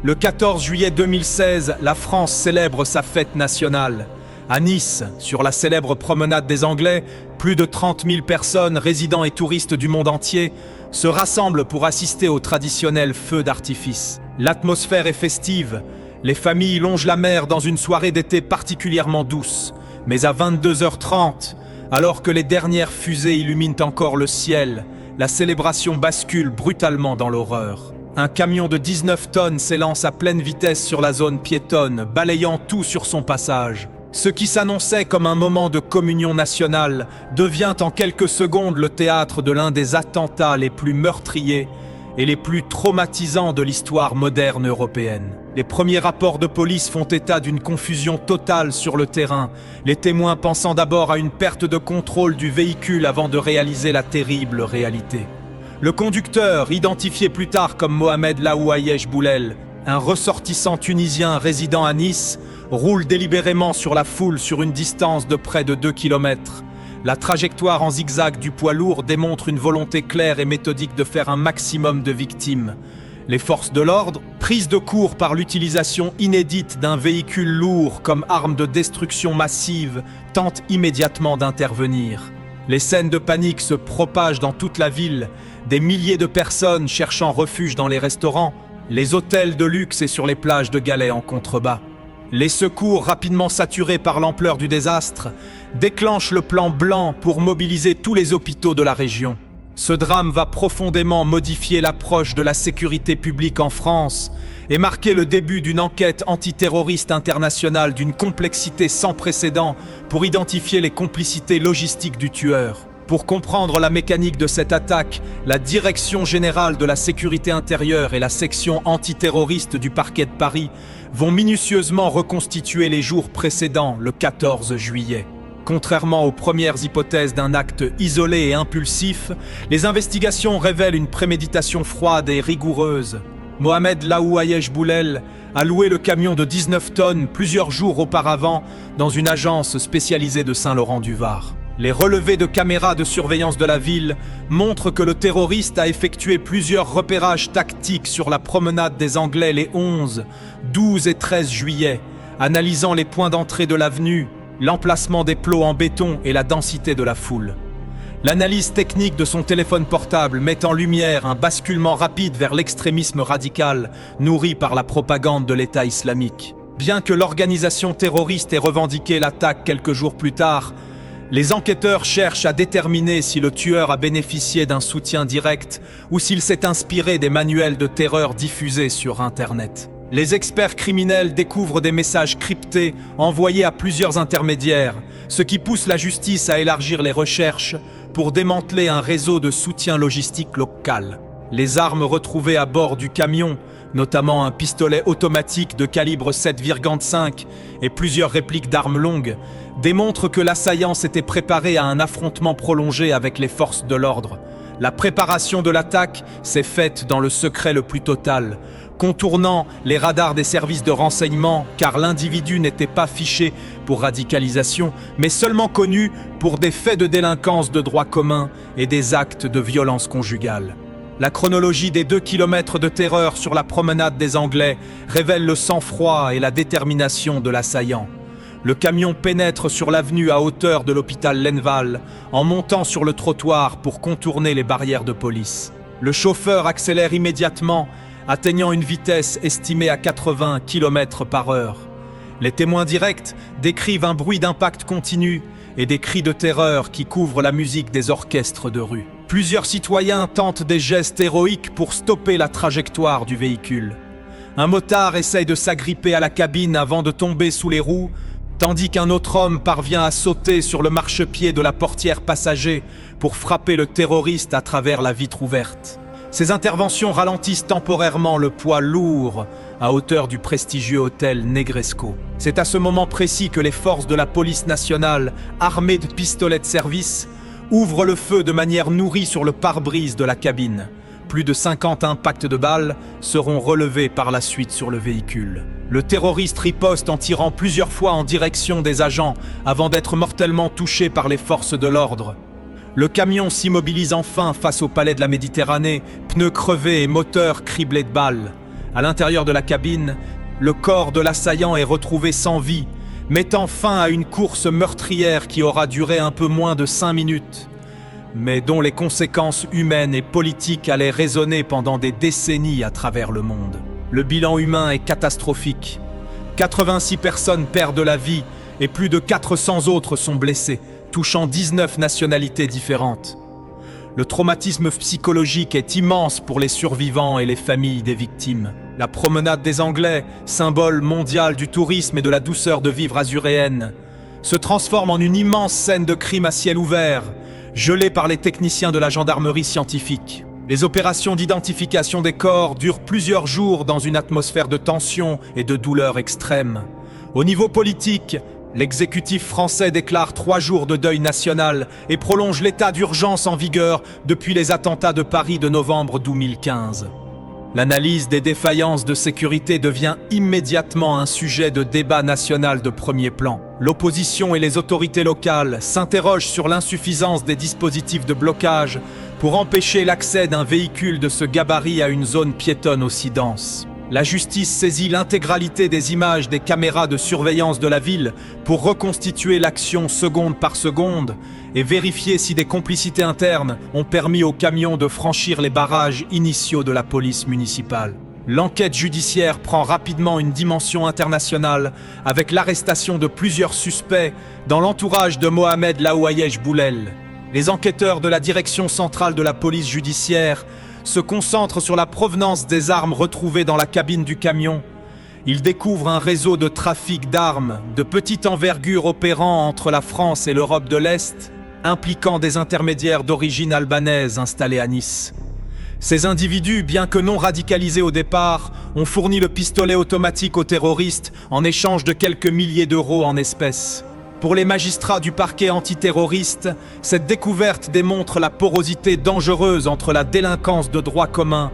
Le 14 juillet 2016, la France célèbre sa fête nationale. À Nice, sur la célèbre promenade des Anglais, plus de 30 000 personnes, résidents et touristes du monde entier, se rassemblent pour assister au traditionnel feu d'artifice. L'atmosphère est festive, les familles longent la mer dans une soirée d'été particulièrement douce. Mais à 22h30, alors que les dernières fusées illuminent encore le ciel, la célébration bascule brutalement dans l'horreur. Un camion de 19 tonnes s'élance à pleine vitesse sur la zone piétonne, balayant tout sur son passage. Ce qui s'annonçait comme un moment de communion nationale devient en quelques secondes le théâtre de l'un des attentats les plus meurtriers et les plus traumatisants de l'histoire moderne européenne. Les premiers rapports de police font état d'une confusion totale sur le terrain, les témoins pensant d'abord à une perte de contrôle du véhicule avant de réaliser la terrible réalité. Le conducteur, identifié plus tard comme Mohamed Laouayesh Boulel, un ressortissant tunisien résidant à Nice, roule délibérément sur la foule sur une distance de près de 2 km. La trajectoire en zigzag du poids lourd démontre une volonté claire et méthodique de faire un maximum de victimes. Les forces de l'ordre, prises de court par l'utilisation inédite d'un véhicule lourd comme arme de destruction massive, tentent immédiatement d'intervenir. Les scènes de panique se propagent dans toute la ville, des milliers de personnes cherchant refuge dans les restaurants, les hôtels de luxe et sur les plages de galets en contrebas. Les secours, rapidement saturés par l'ampleur du désastre, déclenchent le plan blanc pour mobiliser tous les hôpitaux de la région. Ce drame va profondément modifier l'approche de la sécurité publique en France et marquer le début d'une enquête antiterroriste internationale d'une complexité sans précédent pour identifier les complicités logistiques du tueur. Pour comprendre la mécanique de cette attaque, la Direction générale de la sécurité intérieure et la section antiterroriste du parquet de Paris vont minutieusement reconstituer les jours précédents, le 14 juillet. Contrairement aux premières hypothèses d'un acte isolé et impulsif, les investigations révèlent une préméditation froide et rigoureuse. Mohamed Laouayesh Boulel a loué le camion de 19 tonnes plusieurs jours auparavant dans une agence spécialisée de Saint-Laurent-du-Var. Les relevés de caméras de surveillance de la ville montrent que le terroriste a effectué plusieurs repérages tactiques sur la promenade des Anglais les 11, 12 et 13 juillet, analysant les points d'entrée de l'avenue, l'emplacement des plots en béton et la densité de la foule. L'analyse technique de son téléphone portable met en lumière un basculement rapide vers l'extrémisme radical nourri par la propagande de l'État islamique. Bien que l'organisation terroriste ait revendiqué l'attaque quelques jours plus tard, les enquêteurs cherchent à déterminer si le tueur a bénéficié d'un soutien direct ou s'il s'est inspiré des manuels de terreur diffusés sur Internet. Les experts criminels découvrent des messages cryptés envoyés à plusieurs intermédiaires, ce qui pousse la justice à élargir les recherches pour démanteler un réseau de soutien logistique local. Les armes retrouvées à bord du camion, notamment un pistolet automatique de calibre 7,5 et plusieurs répliques d'armes longues, démontrent que l'assaillant s'était préparé à un affrontement prolongé avec les forces de l'ordre. La préparation de l'attaque s'est faite dans le secret le plus total, contournant les radars des services de renseignement car l'individu n'était pas fiché pour radicalisation, mais seulement connu pour des faits de délinquance de droit commun et des actes de violence conjugale. La chronologie des 2 kilomètres de terreur sur la promenade des Anglais révèle le sang-froid et la détermination de l'assaillant. Le camion pénètre sur l'avenue à hauteur de l'hôpital Lenval, en montant sur le trottoir pour contourner les barrières de police. Le chauffeur accélère immédiatement, atteignant une vitesse estimée à 80 km/h. Les témoins directs décrivent un bruit d'impact continu et des cris de terreur qui couvrent la musique des orchestres de rue. Plusieurs citoyens tentent des gestes héroïques pour stopper la trajectoire du véhicule. Un motard essaye de s'agripper à la cabine avant de tomber sous les roues, tandis qu'un autre homme parvient à sauter sur le marchepied de la portière passager pour frapper le terroriste à travers la vitre ouverte. Ces interventions ralentissent temporairement le poids lourd à hauteur du prestigieux hôtel Negresco. C'est à ce moment précis que les forces de la police nationale, armées de pistolets de service, ouvrent le feu de manière nourrie sur le pare-brise de la cabine. Plus de 50 impacts de balles seront relevés par la suite sur le véhicule. Le terroriste riposte en tirant plusieurs fois en direction des agents avant d'être mortellement touché par les forces de l'ordre. Le camion s'immobilise enfin face au palais de la Méditerranée, pneus crevés et moteur criblés de balles. À l'intérieur de la cabine, le corps de l'assaillant est retrouvé sans vie, mettant fin à une course meurtrière qui aura duré un peu moins de 5 minutes, mais dont les conséquences humaines et politiques allaient résonner pendant des décennies à travers le monde. Le bilan humain est catastrophique. 86 personnes perdent la vie et plus de 400 autres sont blessées, touchant 19 nationalités différentes. Le traumatisme psychologique est immense pour les survivants et les familles des victimes. La promenade des Anglais, symbole mondial du tourisme et de la douceur de vivre azuréenne, se transforme en une immense scène de crime à ciel ouvert, gelée par les techniciens de la gendarmerie scientifique. Les opérations d'identification des corps durent plusieurs jours dans une atmosphère de tension et de douleur extrême. Au niveau politique, l'exécutif français déclare 3 jours de deuil national et prolonge l'état d'urgence en vigueur depuis les attentats de Paris de novembre 2015. L'analyse des défaillances de sécurité devient immédiatement un sujet de débat national de premier plan. L'opposition et les autorités locales s'interrogent sur l'insuffisance des dispositifs de blocage pour empêcher l'accès d'un véhicule de ce gabarit à une zone piétonne aussi dense. La justice saisit l'intégralité des images des caméras de surveillance de la ville pour reconstituer l'action seconde par seconde et vérifier si des complicités internes ont permis au camion de franchir les barrages initiaux de la police municipale. L'enquête judiciaire prend rapidement une dimension internationale avec l'arrestation de plusieurs suspects dans l'entourage de Mohamed Laouayesh Boulel. Les enquêteurs de la direction centrale de la police judiciaire se concentrent sur la provenance des armes retrouvées dans la cabine du camion. Ils découvrent un réseau de trafic d'armes de petite envergure opérant entre la France et l'Europe de l'Est, impliquant des intermédiaires d'origine albanaise installés à Nice. Ces individus, bien que non radicalisés au départ, ont fourni le pistolet automatique aux terroristes en échange de quelques milliers d'euros en espèces. Pour les magistrats du parquet antiterroriste, cette découverte démontre la porosité dangereuse entre la délinquance de droit commun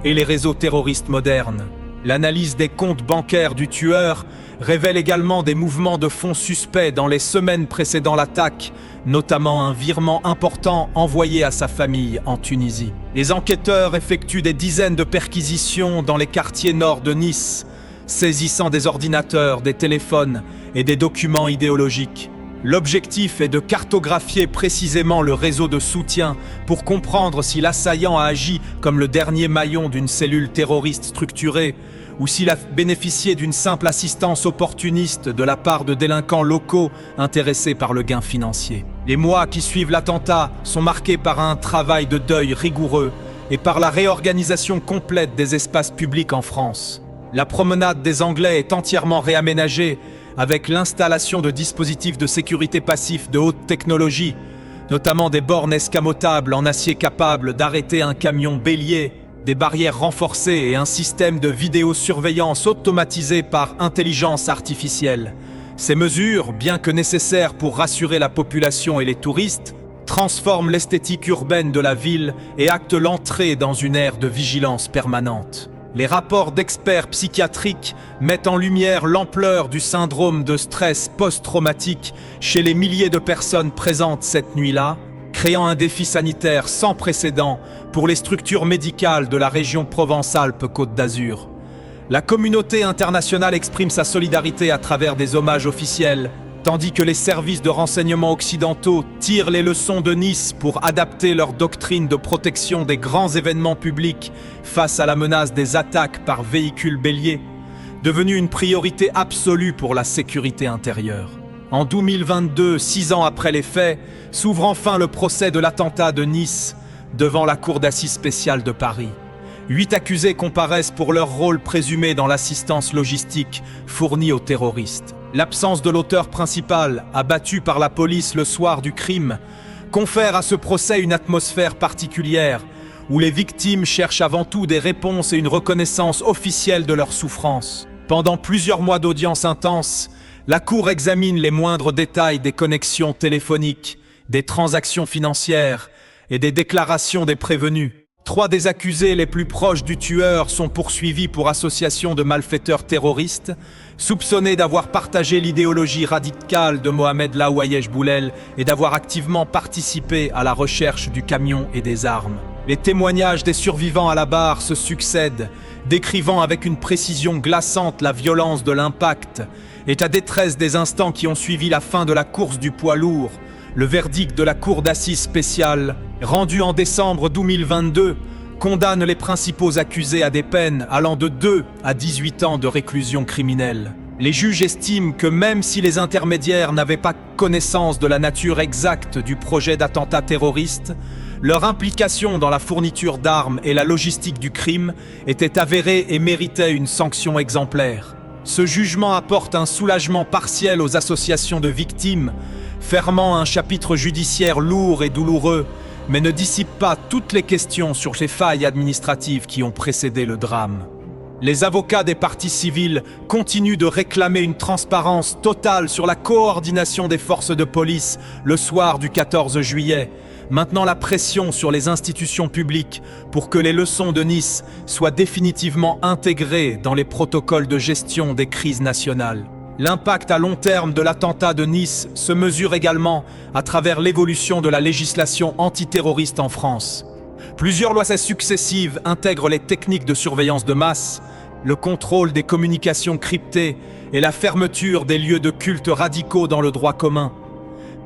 et les réseaux terroristes modernes. L'analyse des comptes bancaires du tueur révèle également des mouvements de fonds suspects dans les semaines précédant l'attaque, notamment un virement important envoyé à sa famille en Tunisie. Les enquêteurs effectuent des dizaines de perquisitions dans les quartiers nord de Nice, saisissant des ordinateurs, des téléphones et des documents idéologiques. L'objectif est de cartographier précisément le réseau de soutien pour comprendre si l'assaillant a agi comme le dernier maillon d'une cellule terroriste structurée ou s'il a bénéficié d'une simple assistance opportuniste de la part de délinquants locaux intéressés par le gain financier. Les mois qui suivent l'attentat sont marqués par un travail de deuil rigoureux et par la réorganisation complète des espaces publics en France. La promenade des Anglais est entièrement réaménagée avec l'installation de dispositifs de sécurité passifs de haute technologie, notamment des bornes escamotables en acier capables d'arrêter un camion bélier, des barrières renforcées et un système de vidéosurveillance automatisé par intelligence artificielle. Ces mesures, bien que nécessaires pour rassurer la population et les touristes, transforment l'esthétique urbaine de la ville et actent l'entrée dans une ère de vigilance permanente. Les rapports d'experts psychiatriques mettent en lumière l'ampleur du syndrome de stress post-traumatique chez les milliers de personnes présentes cette nuit-là, créant un défi sanitaire sans précédent pour les structures médicales de la région Provence-Alpes-Côte d'Azur. La communauté internationale exprime sa solidarité à travers des hommages officiels, tandis que les services de renseignement occidentaux tirent les leçons de Nice pour adapter leur doctrine de protection des grands événements publics face à la menace des attaques par véhicules béliers, devenue une priorité absolue pour la sécurité intérieure. En 2022, 6 ans après les faits, s'ouvre enfin le procès de l'attentat de Nice devant la Cour d'assises spéciale de Paris. 8 accusés comparaissent pour leur rôle présumé dans l'assistance logistique fournie aux terroristes. L'absence de l'auteur principal, abattu par la police le soir du crime, confère à ce procès une atmosphère particulière, où les victimes cherchent avant tout des réponses et une reconnaissance officielle de leurs souffrances. Pendant plusieurs mois d'audience intense, la Cour examine les moindres détails des connexions téléphoniques, des transactions financières et des déclarations des prévenus. 3 des accusés les plus proches du tueur sont poursuivis pour association de malfaiteurs terroristes, soupçonnés d'avoir partagé l'idéologie radicale de Mohamed Laouayesh Boulel et d'avoir activement participé à la recherche du camion et des armes. Les témoignages des survivants à la barre se succèdent, décrivant avec une précision glaçante la violence de l'impact et la détresse des instants qui ont suivi la fin de la course du poids lourd. Le verdict de la Cour d'assises spéciale, rendu en décembre 2022, condamne les principaux accusés à des peines allant de 2 à 18 ans de réclusion criminelle. Les juges estiment que même si les intermédiaires n'avaient pas connaissance de la nature exacte du projet d'attentat terroriste, leur implication dans la fourniture d'armes et la logistique du crime était avérée et méritait une sanction exemplaire. Ce jugement apporte un soulagement partiel aux associations de victimes, fermant un chapitre judiciaire lourd et douloureux, mais ne dissipe pas toutes les questions sur les failles administratives qui ont précédé le drame. Les avocats des parties civiles continuent de réclamer une transparence totale sur la coordination des forces de police le soir du 14 juillet, maintenant la pression sur les institutions publiques pour que les leçons de Nice soient définitivement intégrées dans les protocoles de gestion des crises nationales. L'impact à long terme de l'attentat de Nice se mesure également à travers l'évolution de la législation antiterroriste en France. Plusieurs lois successives intègrent les techniques de surveillance de masse, le contrôle des communications cryptées et la fermeture des lieux de culte radicaux dans le droit commun,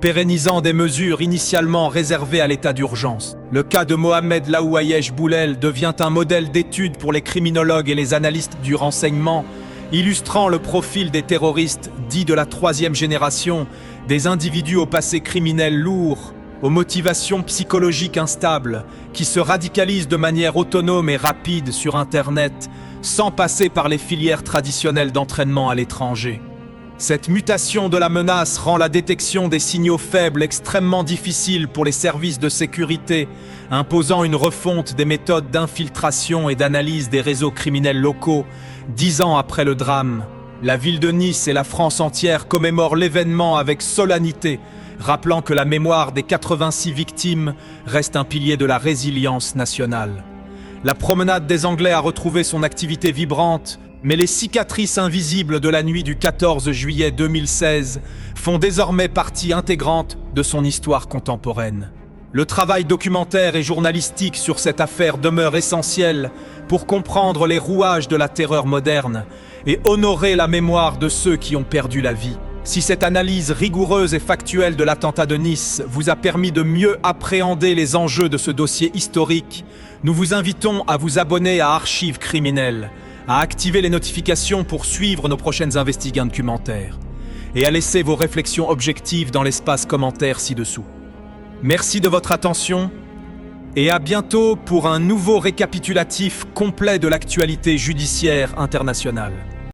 pérennisant des mesures initialement réservées à l'état d'urgence. Le cas de Mohamed Laouayesh Boulel devient un modèle d'étude pour les criminologues et les analystes du renseignement, illustrant le profil des terroristes dits de la troisième génération, des individus au passé criminel lourd, aux motivations psychologiques instables, qui se radicalisent de manière autonome et rapide sur Internet, sans passer par les filières traditionnelles d'entraînement à l'étranger. Cette mutation de la menace rend la détection des signaux faibles extrêmement difficile pour les services de sécurité, imposant une refonte des méthodes d'infiltration et d'analyse des réseaux criminels locaux. 10 ans après le drame, la ville de Nice et la France entière commémorent l'événement avec solennité, rappelant que la mémoire des 86 victimes reste un pilier de la résilience nationale. La promenade des Anglais a retrouvé son activité vibrante, mais les cicatrices invisibles de la nuit du 14 juillet 2016 font désormais partie intégrante de son histoire contemporaine. Le travail documentaire et journalistique sur cette affaire demeure essentiel pour comprendre les rouages de la terreur moderne et honorer la mémoire de ceux qui ont perdu la vie. Si cette analyse rigoureuse et factuelle de l'attentat de Nice vous a permis de mieux appréhender les enjeux de ce dossier historique, nous vous invitons à vous abonner à Archives criminelles, à activer les notifications pour suivre nos prochaines investigations documentaires et à laisser vos réflexions objectives dans l'espace commentaire ci-dessous. Merci de votre attention et à bientôt pour un nouveau récapitulatif complet de l'actualité judiciaire internationale.